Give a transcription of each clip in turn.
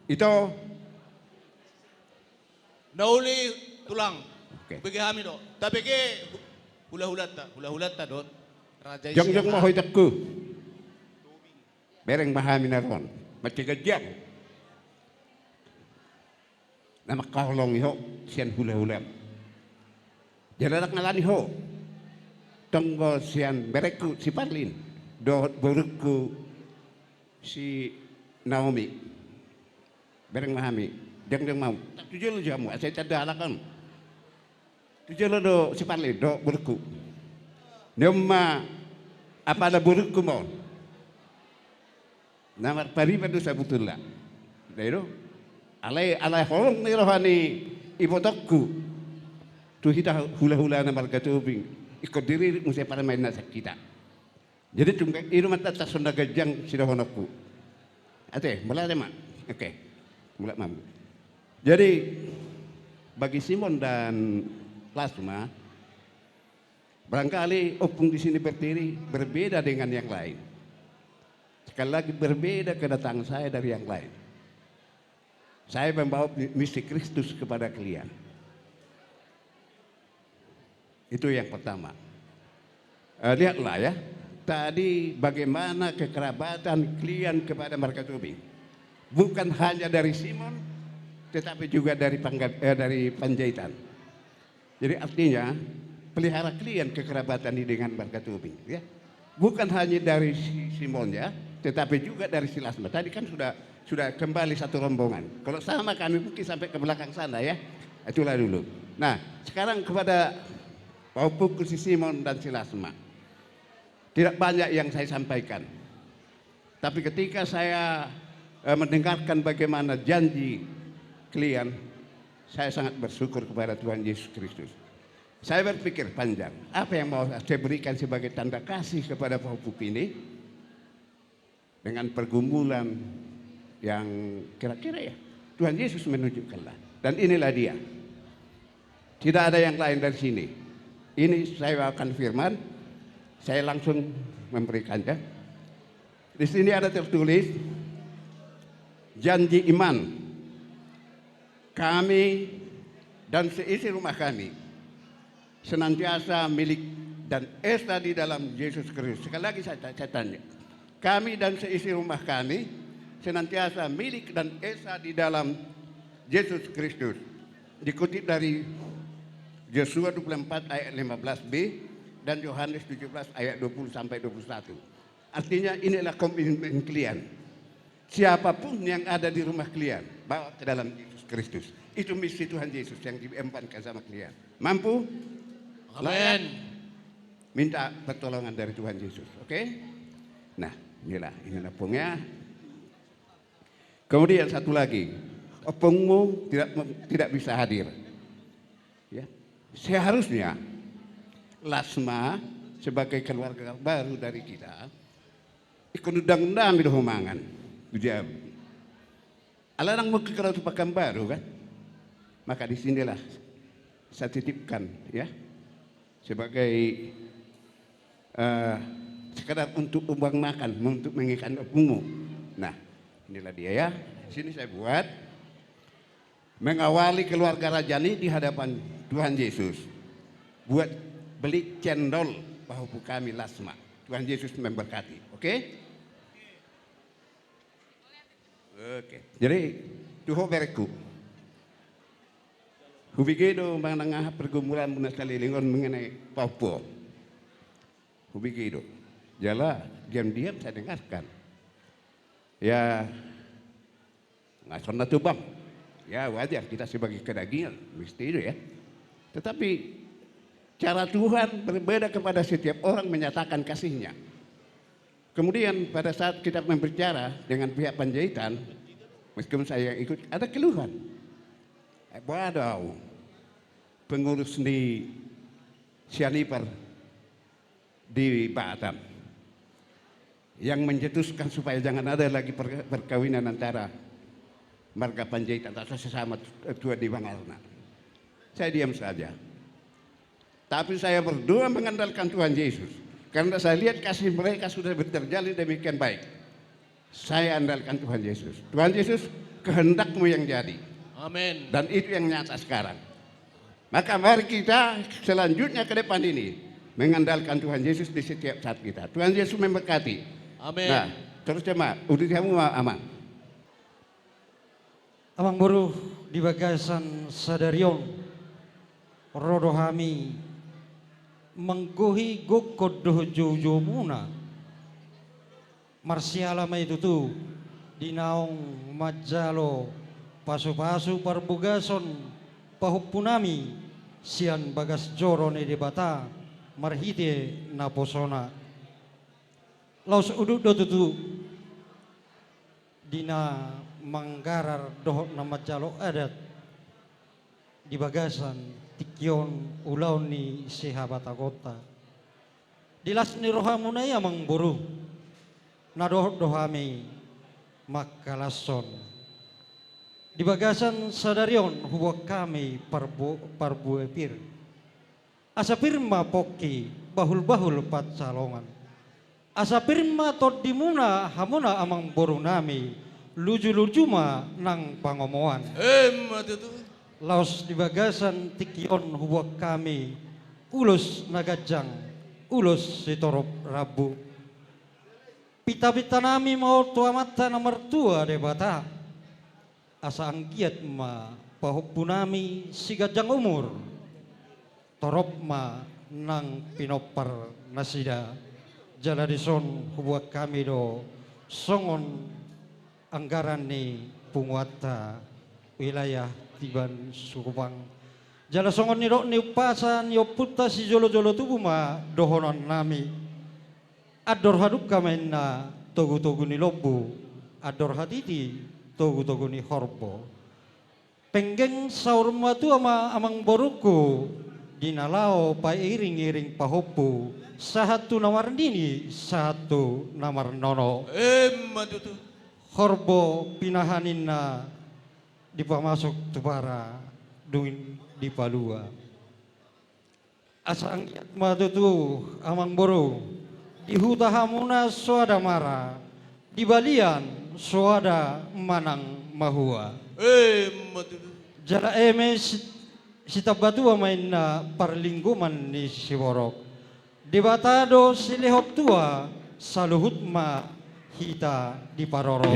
Itu Nauli tulang. oke. Bagi kami do. Tapi ke hula-hulat ta do. Raja Jong mo hoy takku. Bereng mahami naron. Macigajang. Nama kaulong iho sian hula-hula. Jalanak ngalani ho. Tonggo sian bereku si Parlin. Do burukku si Naomi. Bereng mahami. Jang mau. Tak tujuh jamu. Saya cadang alakan. Tujuh do si Parlin do burukku. Nema apa ada burukku mau. Nama paribadu sabutullah. Dairo alai holong ni rohani ibu tokku. Tu hita hula-hula na marga tubing. Ikut diri musai para main nasak kita. Jadi tunggu iru mata tak sonda gajang sida honokku. Ate, mulai mak. Oke. Mulai mam. Jadi bagi Simon dan Plasma barangkali opung di sini berdiri berbeda dengan yang lain. Sekali lagi berbeda kedatangan saya dari yang lain. Saya membawa misi Kristus kepada kalian. Itu yang pertama. Lihatlah ya, tadi bagaimana kekerabatan kalian kepada mereka tubing. Bukan hanya dari Simon, tetapi juga dari Panjaitan. Jadi artinya pelihara kalian kekerabatan ini dengan mereka tubing. Ya. Bukan hanya dari Simon ya, tetapi juga dari Silasma. Tadi kan sudah kembali satu rombongan. Kalau sama kami mungkin sampai ke belakang sana ya. Itulah dulu. Nah, sekarang kepada Paupuku si Simon dan Silasma. Tidak banyak yang saya sampaikan. Tapi ketika saya mendengarkan bagaimana janji kalian, saya sangat bersyukur kepada Tuhan Yesus Kristus. Saya berpikir panjang, apa yang mau saya berikan sebagai tanda kasih kepada Paupuku ini dengan pergumulan yang kira-kira ya Tuhan Yesus menunjukkanlah. Dan inilah dia. Tidak ada yang lain dari sini. Ini saya akan firman, saya langsung memberikannya. Di sini ada tertulis janji iman kami dan seisi rumah kami senantiasa milik dan esa di dalam Yesus Kristus. Sekali lagi saya tanya, kami dan seisi rumah kami senantiasa milik dan esa di dalam Yesus Kristus. Dikutip dari Yosua 24 ayat 15b dan Yohanes 17 ayat 20 sampai 21. Artinya inilah komitmen kalian. Siapapun yang ada di rumah kalian, bawa ke dalam Yesus Kristus. Itu misi Tuhan Yesus yang diembankan sama kalian. Mampu? Amin. Minta pertolongan dari Tuhan Yesus. Oke? Nah, inilah opungnya. Kemudian satu lagi, opungmu tidak bisa hadir. Ya. Seharusnya Lasma sebagai keluarga baru dari kita ikut undang-undang di Homangan. Jam. Alarang mau ke Kerautu Pekanbaru kan? Maka disinilah saya titipkan ya sebagai sekadar untuk uang makan, untuk mengikat opungmu. Nah, inilah dia ya. Sini saya buat mengawali keluarga Rajani di hadapan Tuhan Yesus. Buat beli cendol Paupuku kami Lasma. Tuhan Yesus memberkati. Oke? Oke. Jadi tuho bereku. Hubigido menengah pergumulan menekalilingon mengenai Papua. Hubigido. Jala diam-diam saya dengarkan. Ya nggak sonda tuh bang. Ya wajar kita sebagai kedagingan mesti itu ya. Tetapi cara Tuhan berbeda kepada setiap orang menyatakan kasihnya. Kemudian pada saat kita berbicara dengan pihak Panjaitan, meskipun saya ikut, ada keluhan. Waduh, pengurus di Sianipar di Batam yang mencetuskan supaya jangan ada lagi perkawinan antara marga Panjaitan atau sesama tua di Bangarna. Saya diam saja. Tapi saya berdoa mengandalkan Tuhan Yesus. Karena saya lihat kasih mereka sudah terjalin demikian baik. Saya andalkan Tuhan Yesus. Tuhan Yesus, kehendakmu yang jadi. Amin. Dan itu yang nyata sekarang. Maka mari kita selanjutnya ke depan ini mengandalkan Tuhan Yesus di setiap saat kita. Tuhan Yesus memberkati. Amin. Nah, terus jemaah, udah kamu aman. Amang boru di bagasan sadarion rodohami menggohi gokod dojo muna marsiala may tutu dinaong majalo pasu-pasu parbugason pahupunami sian bagas joro ni debata marhite na posona laus uduk do tutu dina manggarar dohok na majalo adat di bagasan tikyon ulaw ni Sehabata Kota dilas ni rohamuna ya mang buru na dohok dohami makalason di bagasan sadarion huwag kami parbuepir asa pirma poki bahul-bahul patsalongan asa pirma tod dimuna hamuna amang buru nami luju-lujuma nang pangomoan Matutu. laos di bagasan tikyon huwag kami ulos nagajang ulos sitorop rabu pita-pita nami mau tua mata nomor tua debata asa anggiat ma pahupu nami si gajang umur torop ma nang pinopar nasida jaladison huwag kami do songon anggaran ni punguata wilayah tiban sukupang jala songon ni ni upasan yo puta si jolo-jolo tubuh ma dohonon nami ador haduk kamain na togu-togu ni lobu ador haditi togu-togu ni horbo penggeng saur matu ama amang boruku dinalao pa iring-iring pahopu satu namar dini satu namar nono Matutu. horbo pinahanin na di pamasok tubara duin di palua asa anggiat matutu amang boru di huta hamuna soada mara di balian soada manang mahua Matutu. jala si tabatu main na parlingguman ni siborok di batado silihok tua saluhut ma hita di paroro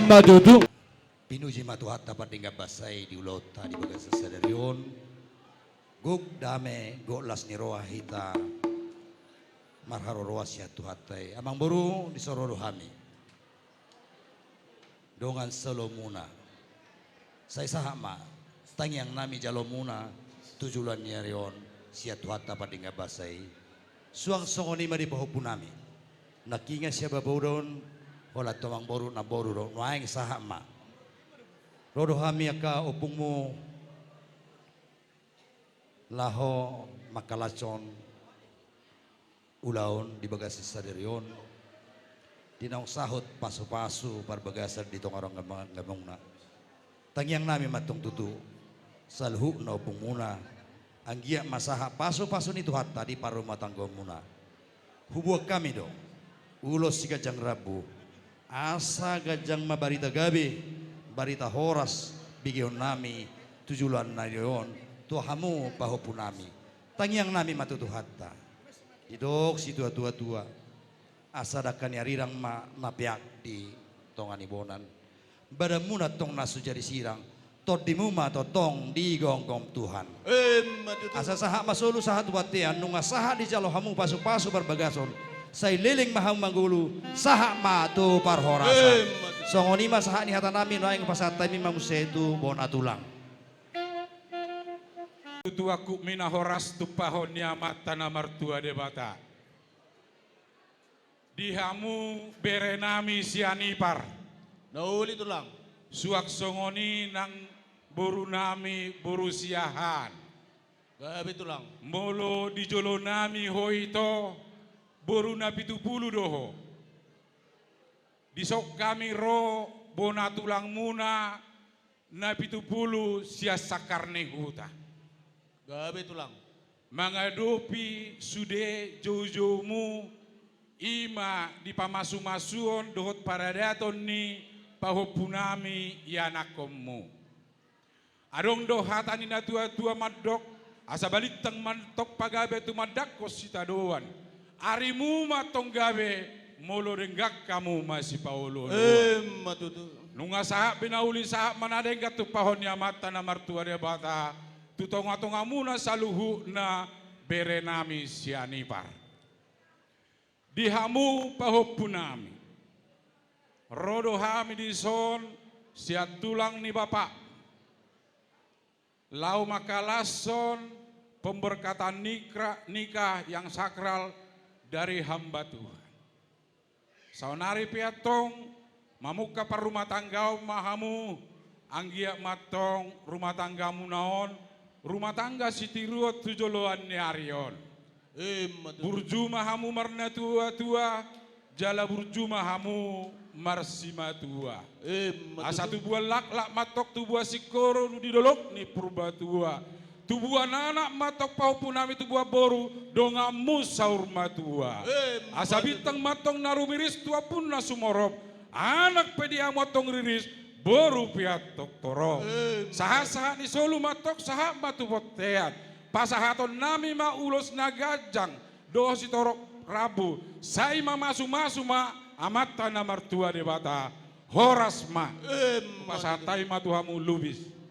Matutu. Pinuji matuhat dapat tinggal basai di ulota di bagas sadarion. Guk dame gok las niroa hita marharo roas ya tuhatai. Amang boru di sororo hami. Dongan selomuna. Saya sahama tangyang nami jalomuna tujulan nyarion sia tuhat dapat tinggal basai. Suang songoni mari pahupun nami. Nakinga siya babodon wala tomang boru na boru ro nuaing sahama. Rodo hami aka opungmu laho makalacon ulaon di bagasi saderion dinaong sahut pasu-pasu par bagasan di tong orang gamongna tangyang nami matong tutu salhu na opungmuna anggia masaha pasu-pasu ni tuhat tadi paru matanggo muna hubuak kami do ulos si gajang rabu asa gajang mabarita gabi barita horas bigion nami tujulan na yon tuhamu pahopu nami tangyang nami matutuhatta idok si tua-tua asadakan yarirang mapiak di tongan ibonan badamuna tong nasu jadi sirang tod dimuma totong di gonggong Tuhan Matutu. asa saha masulu saha tuwatian nunga saha di jalo hamu pasu-pasu berbagason say liling maham manggulu saha matu parhorasan songoni masaha ni hata nami noaing pasatay mi mamusetu bon atulang tuaku mina horas tupahon ya mata namar tua debata dihamu berenami sianipar Nauli tulang. suak songoni nang boru nami boru siahan Gabi tulang. molo di jolo nami hoito boru na 70 doho disok kami ro bona tulang muna na 70 sia sakarne huta Gabi tulang. mangadopi sude jojomu ima di pamasu-masuon dohot paradaton ni pahupunami yanakommu. Adong do hatani na tua madok asa balitang mantok pagabe tu madakko sitadoan. Arimu matong gabe molo denggak kamu masih Paulo. Matutu. Nunga sahak binauli sahak manadengga tu pahon ya mata na martua de bata. Tutong-atong amuna saluhu na berenami sianipar. Dihamu pahupunami. Rodo hami di son siat tulang ni bapak. Lau makalason pemberkatan nikah yang sakral dari hamba Tuhan. Saunari piatong mamuka par rumah tanggau mahamu anggia matong rumah tanggamu naon rumah tangga sitiruot tujoloan ni arion. Burju mahamu marna tua jala burju mahamu marsima tua. Asa tubuah lak matok tubuah sikoro di dolok ni purba tua. Tubuah anak matok paupunami tubuah boru dongamu saur matua. Asa bintang matong narumiris tua pun nasumorob. Anak pedia motong riris boru piatok toro. Saha-saha ni solu matok saha matu botean. Pasahaton nami ma ulos nagajang doh si torok rabu. Sai ma masu-masu ma amata na martua de bata. Horas ma. Pasahatai ma tuhamu lubis.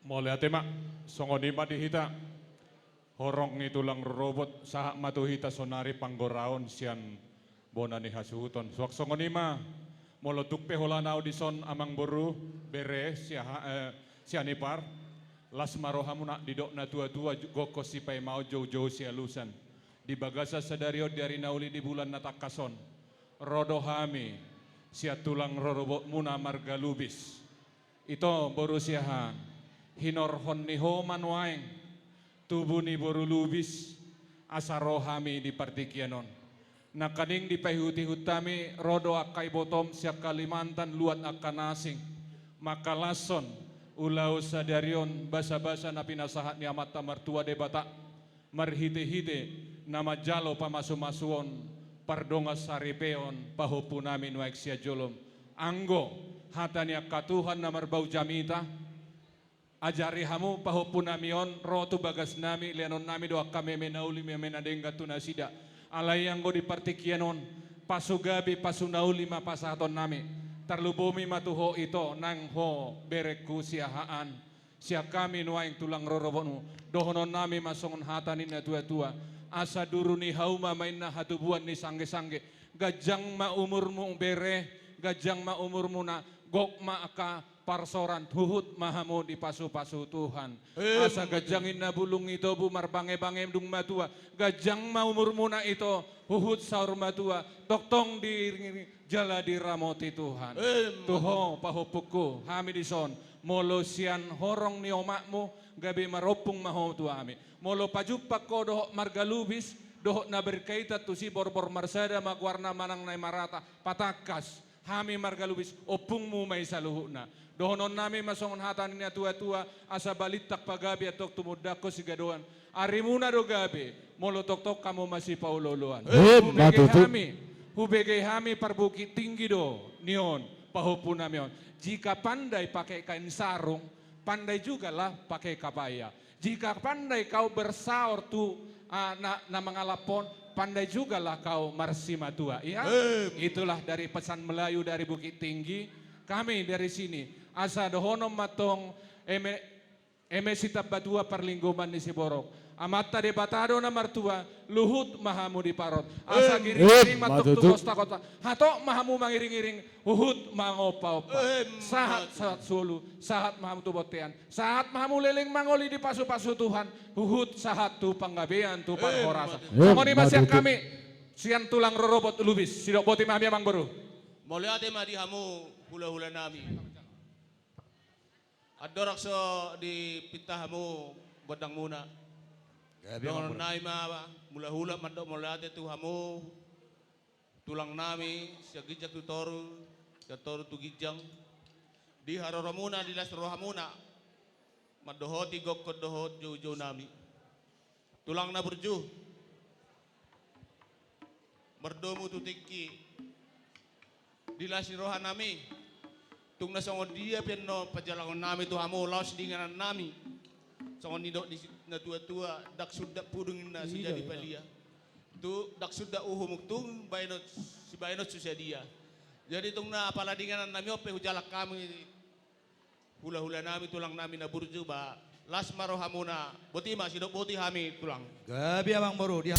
Mole atema songonima dihita horong ni tulang robot sahak matuhita sonari panggoraon sian bonani hasuhuton suak songonima molo tukpe holana audison amang boru bere sianipar las marohamuna didok na tua-tua goko sipai mau jauh-jauh sialusan di bagasa sadario dari nauli di bulan natakason rodo hami sia tulang robot muna marga lubis ito boru siahan hinor honniho manwaeng tubuh ni boru lubis asarohami di partikianon nakaning di pahihuti hutami rodo akai botom siak Kalimantan luat akan asing makalason ulau sadarion basa-basa na pinasahat ni amat martua de bata marhite-hite nama jalo pamasu-masuon pardongas saripeon pahupunamin waik sia jolom anggo hatania katuhan na marbau jamita ajari hamu pahupunamion rotu bagas nami lianon nami doa kami menauli menadengga tunasida alayang go di partikianon pasugabi pasunauli mapasaton nami tarlubumi matuho ito nang ho bereku siahaan sia kami nuaing tulang rorobonu dohonon nami masongon hatanin na tua-tua asa duru ni hauma main na hatubuan ni sangge-sangge gajang ma umurmu bere gajang ma umurmu na gok ma aka parsoran huhut mahamu di pasu-pasu Tuhan asa gajangin na bulung ito bumar bange-bange dung matua gajang maumur muna ito huhut saur matua toktong di jala di ramoti Tuhan tuho pahupuku hamidison molo sian horong ni omakmu gabi maropung maho tuami molo pajupak ko dohok marga lubis dohok na berkaitat tu si borbor marsada magwarna manang na marata patakas hami marga lubis opungmu may saluhuna dohonon nami masongon hatan niya tua-tua asa balitak pagabi atok tumudako si gadoan arimuna do gabi molo tok-tok kamu masih pauloluan hubege hami parbukit tinggi do nion pahupunamion jika pandai pakai kain sarung pandai juga lah pakai kabaya jika pandai kau bersaur tu na mengalapon pandai juga lah kau marsima tua ya itulah dari pesan Melayu dari Bukit Tinggi kami dari sini asa dohonom matong eme sitap batua perlinggoman di Siborok amata de batado na martua luhut mahamu di parot asa giring-giring matok tu kota-kota hatok mahamu mangiring-iring uhut mangopa-opa sahat sulu sahat mahamu tu botean sahat mahamu leling mangoli di pasu-pasu Tuhan uhut sahat tu panggabean tu panghorasa samoni masih kami sian tulang rorobot lubis sidok boti mahami amang baru Moliate madi hamu hula-hula nami adorak so di pitahamu godang muna Yang naima mula-hula mandok molate tu hamu tulang nami sia gijak tu toru tu gijang di haroramuna di las rohamuna madohoti gokko dohot jo nami tulang na berju merdomu tu tiki dilasi rohan nami. Tung na songon dia pian no pajalangon nami tu hamo laos dinganan nami. Songon nidok di na tua-tua dak sudah pudungin na sudah di palia. Tu dak sudah uhumuk tung bainot si bainot susah dia. Jadi tung na apala dinganan nami ope hujalak kami hula-hula nami tulang nami na burju ba las maro hamuna boti masih dok boti hami tulang. Gabi abang baru dia.